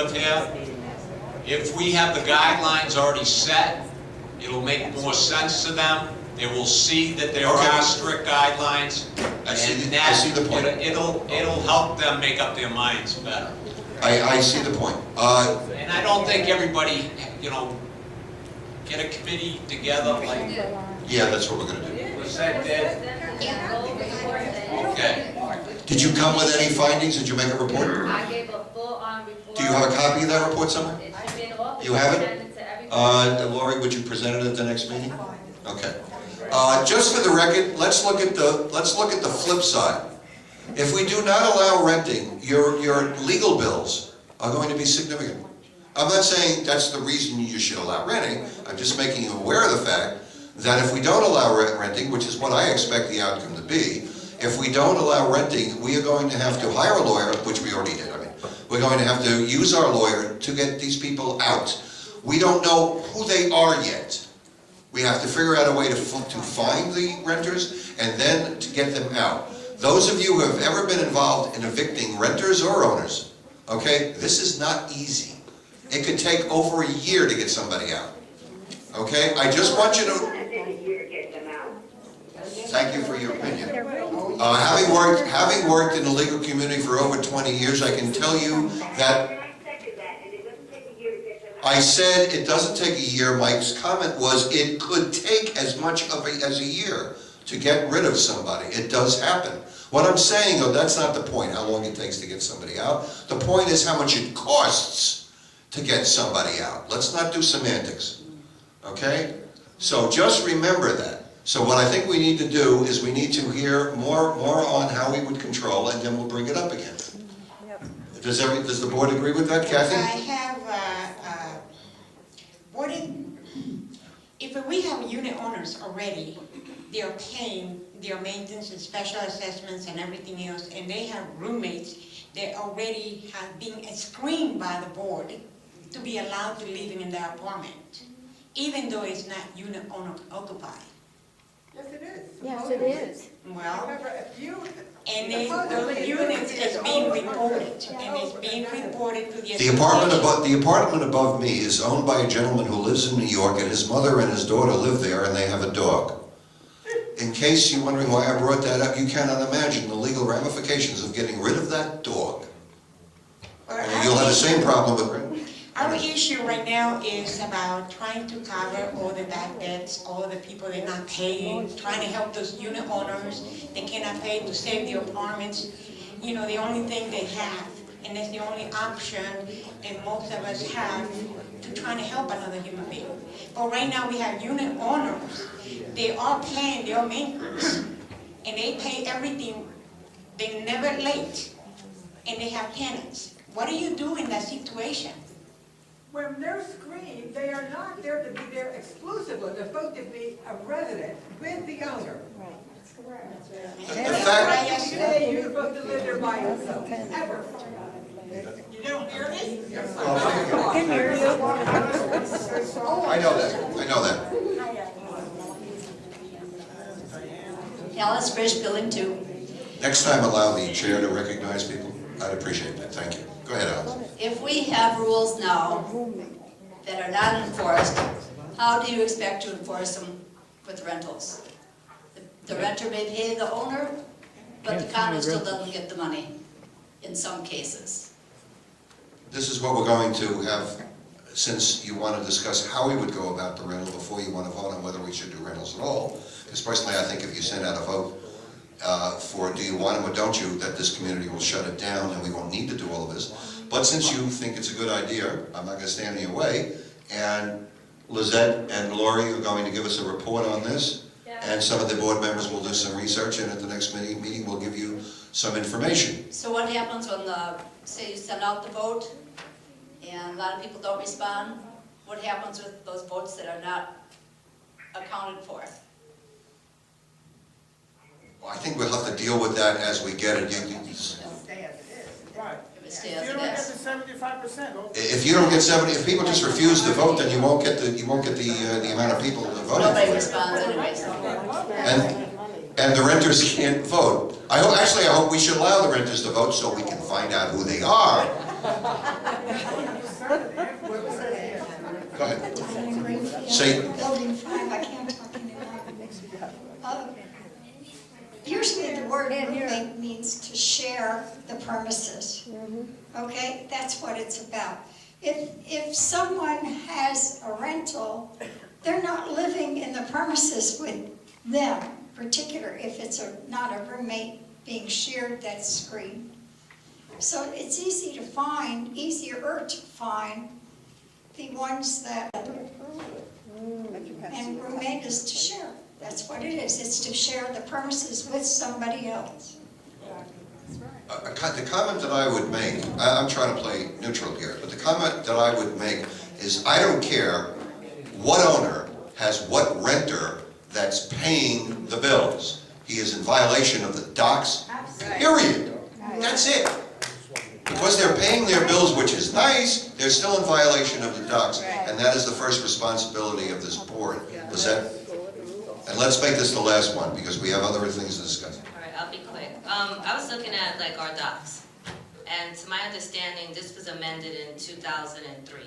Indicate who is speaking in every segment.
Speaker 1: live here. If we have the guidelines already set, it'll make more sense to them. They will see that there are strict guidelines,
Speaker 2: I see
Speaker 1: and
Speaker 2: the point.
Speaker 1: it'll help them make up their minds better.
Speaker 2: I see the point.
Speaker 1: And I don't think everybody, get a committee together like
Speaker 2: Yeah, that's what we're gonna do.
Speaker 1: Lizette did. Okay.
Speaker 2: Did you come with any findings? Did you make a report?
Speaker 3: I gave a full-on report.
Speaker 2: Do you have a copy of that report somewhere?
Speaker 3: It should be in the office.
Speaker 2: You have it?
Speaker 3: Send to everybody.
Speaker 2: Lori, would you present it at the next meeting? Okay. Just for the record, let's look at the flip side. If we do not allow renting, your legal bills are going to be significant. I'm not saying that's the reason you should allow renting. I'm just making you aware of the fact that if we don't allow renting, which is what I expect the outcome to be, if we don't allow renting, we are going to have to hire a lawyer, which we already did. We're going to have to use our lawyer to get these people out. We don't know who they are yet. We have to figure out a way to find the renters and then to get them out. Those of you who have ever been involved in evicting renters or owners, okay, this is not easy. It could take over a year to get somebody out. Okay, I just want you to... Thank you for your opinion. Having worked in the legal community for over 20 years, I can tell you that I said it doesn't take a year. Mike's comment was it could take as much as a year to get rid of somebody. It does happen. What I'm saying, though, that's not the point, how long it takes to get somebody out. The point is how much it costs to get somebody out. Let's not do semantics, okay? So just remember that. So what I think we need to do is we need to hear more on how we would control, and then we'll bring it up again. Does the board agree with that, Kathy?
Speaker 4: I have, if we have unit owners already, they are paying their maintenance and special assessments and everything else, and they have roommates that already have been screened by the board to be allowed to live in their apartment, even though it's not unit owner occupied.
Speaker 5: Yes, it is.
Speaker 6: Yes, it is.
Speaker 4: Well,
Speaker 5: However, if you...
Speaker 4: and those units is being reported, and it's being reported to the...
Speaker 2: The apartment above me is owned by a gentleman who lives in New York, and his mother and his daughter live there, and they have a dog. In case you're wondering why I brought that up, you cannot imagine the legal ramifications of getting rid of that dog. And you'll have the same problem with rent.
Speaker 4: Our issue right now is about trying to cover all the bad debts, all the people that are not paying, trying to help those unit owners that cannot pay to save their apartments. You know, the only thing they have, and that's the only option that most of us have to try to help another human being. But right now we have unit owners, they are paying their maintenance, and they pay everything, they're never late, and they have tenants. What do you do in that situation?
Speaker 5: When they're screened, they are not there to be there exclusively. They're supposed to be a resident with the owner.
Speaker 2: The fact,
Speaker 5: Today, you're supposed to live there by yourself, ever.
Speaker 4: You don't hear me?
Speaker 6: I can hear you.
Speaker 2: I know that.
Speaker 7: Alice, Fresh Building 2.
Speaker 2: Next time allow the chair to recognize people. I'd appreciate that, thank you. Go ahead, Alice.
Speaker 7: If we have rules now that are not enforced, how do you expect to enforce them with rentals? The renter may pay the owner, but the condo still doesn't get the money in some cases.
Speaker 2: This is what we're going to have, since you want to discuss how we would go about the rental before you want to vote on whether we should do rentals at all. Because personally, I think if you send out a vote for do you want them or don't you, that this community will shut it down and we won't need to do all of this. But since you think it's a good idea, I'm not going to stand in your way, and Lizette and Lori are going to give us a report on this, and some of the board members will do some research, and at the next meeting we'll give you some information.
Speaker 7: So what happens when say you send out the vote and a lot of people don't respond? What happens with those votes that are not accounted for?
Speaker 2: Well, I think we'll have to deal with that as we get it.
Speaker 5: Right.
Speaker 7: If it stays
Speaker 5: You
Speaker 7: as
Speaker 5: don't
Speaker 7: it
Speaker 5: get
Speaker 7: is.
Speaker 5: the 75%.
Speaker 2: If you don't get 70, if people just refuse to vote, then you won't get the amount of people voting
Speaker 7: Nobody
Speaker 2: for it.
Speaker 7: responds anyway, so.
Speaker 2: And the renters can't vote. I hope we should allow the renters to vote so we can find out who they are Go ahead. Say,
Speaker 8: Building 5, I can't talk anymore. Usually the word rooming means to share the premises. Okay, that's what it's about. If someone has a rental, they're not living in the premises with them, particular if it's not a roommate being shared that screen. So it's easy to find, easier to find the ones that, and roommate is to share. That's what it is. It's to share the premises with somebody else.
Speaker 2: the comment that I would make, I'm trying to play neutral here, but the comment that I would make is I don't care what owner has what renter that's paying the bills. He is in violation of the docs, period. That's it. Because they're paying their bills, which is nice, they're still in violation of the docs. And that is the first responsibility of this board. Lizette? And let's make this the last one, because we have other things to discuss.
Speaker 9: All right, I'll be quick. I was looking at like our docs, and to my understanding, this was amended in 2003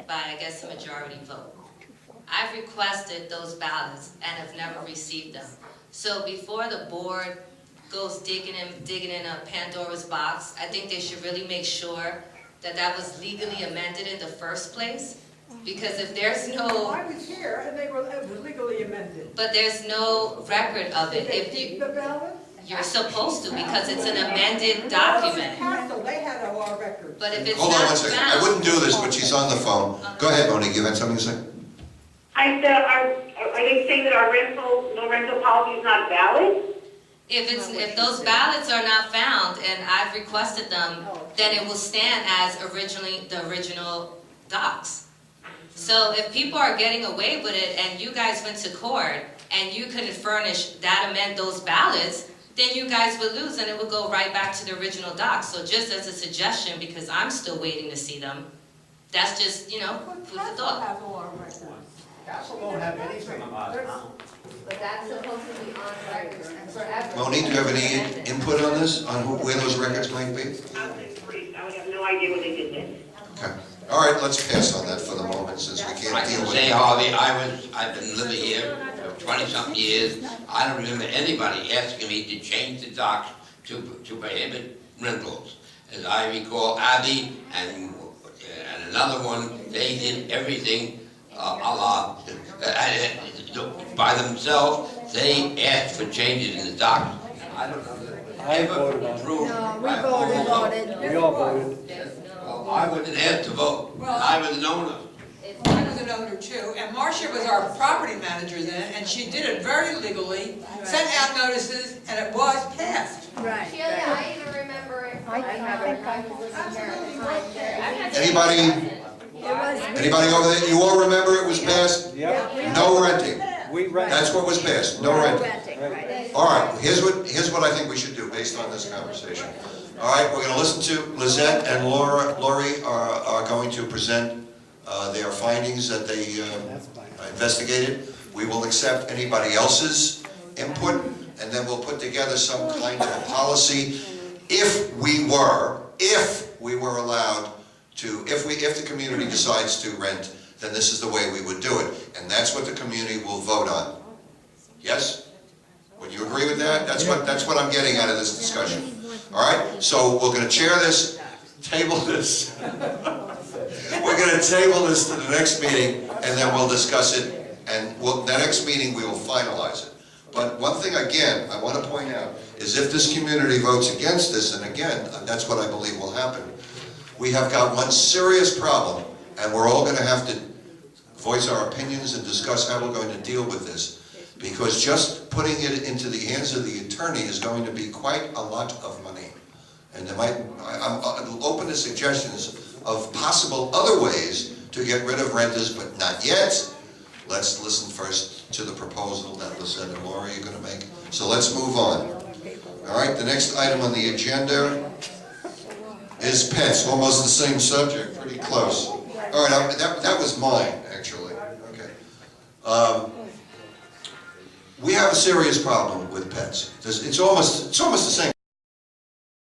Speaker 9: by, I guess, a majority vote. I've requested those ballots and have never received them. So before the board goes digging in a Pandora's box, I think they should really make sure that that was legally amended in the first place. Because if there's no,
Speaker 5: I was here and it was legally amended.
Speaker 9: but there's no record of it,
Speaker 5: Did they
Speaker 9: if
Speaker 5: keep
Speaker 9: you,
Speaker 5: the ballot?
Speaker 9: you're supposed to, because it's an amended
Speaker 5: Well,
Speaker 9: document.
Speaker 5: Council, they had our records.
Speaker 9: But if it's
Speaker 2: Hold on
Speaker 9: not
Speaker 2: one second. I wouldn't do this, but she's on the phone. Go ahead, Monique, you had something to say?
Speaker 10: I said, are they saying that our no rental policy is not valid?
Speaker 9: If those ballots are not found and I've requested them, then it will stand as the original docs. So if people are getting away with it and you guys went to court and you couldn't furnish those ballots, then you guys would lose and it would go right back to the original docs. So just as a suggestion, because I'm still waiting to see them, that's just, food for thought.
Speaker 5: Has all our records.
Speaker 11: Council won't have anything about it now.
Speaker 3: But that's supposed to be on record and forever.
Speaker 2: Monique, do you have any input on this, on where those records might be?
Speaker 10: I would agree. I would have no idea when they did this.
Speaker 2: Okay. All right, let's pass on that for the moment, since we
Speaker 12: I
Speaker 2: can't deal
Speaker 12: can
Speaker 2: with
Speaker 12: say,
Speaker 2: it.
Speaker 12: Harvey, I've been living here for 20-something years. I don't remember anybody asking me to change the docs to prohibit rentals. As I recall, Abby and another one, they did everything by themselves. They asked for changes in the docs. I don't know that ever approved.
Speaker 6: No, we voted on it.
Speaker 11: We all voted.
Speaker 12: Well, I wasn't asked to vote. I was an owner.
Speaker 13: I was an owner too, and Marcia was our property manager then, and she did it very legally, sent out notices, and it was passed.
Speaker 6: Right.
Speaker 3: Sheila, I even remember it.
Speaker 6: I think I
Speaker 3: was here.
Speaker 2: Anybody over there, you all remember it was passed?
Speaker 11: Yep.
Speaker 2: No renting.
Speaker 11: We rent.
Speaker 2: That's what was passed, no renting.
Speaker 6: renting, right.
Speaker 2: All right, here's what I think we should do based on this conversation. All right, we're gonna listen to Lizette and Lori are going to present their findings that they investigated. We will accept anybody else's input, and then we'll put together some kind of a policy. If we were allowed to, if the community decides to rent, then this is the way we would do it. And that's what the community will vote on. Yes? Would you agree with that? That's what I'm getting out of this discussion. All right? So we're going to chair this, table this. We're going to table this to the next meeting, and then we'll discuss it. And the next meeting, we will finalize it. But one thing, again, I want to point out, is if this community votes against this, and again, that's what I believe will happen, we have got one serious problem, and we're all going to have to voice our opinions and discuss how we're going to deal with this. Because just putting it into the hands of the attorney is going to be quite a lot of money. And I'm open to suggestions of possible other ways to get rid of renters, but not yet. Let's listen first to the proposal that Lizette and Lori are going to make. So let's move on. All right, the next item on the agenda is pets, almost the same subject, pretty close. All right, that was mine, actually. Okay. We have a serious problem with pets. It's almost the same.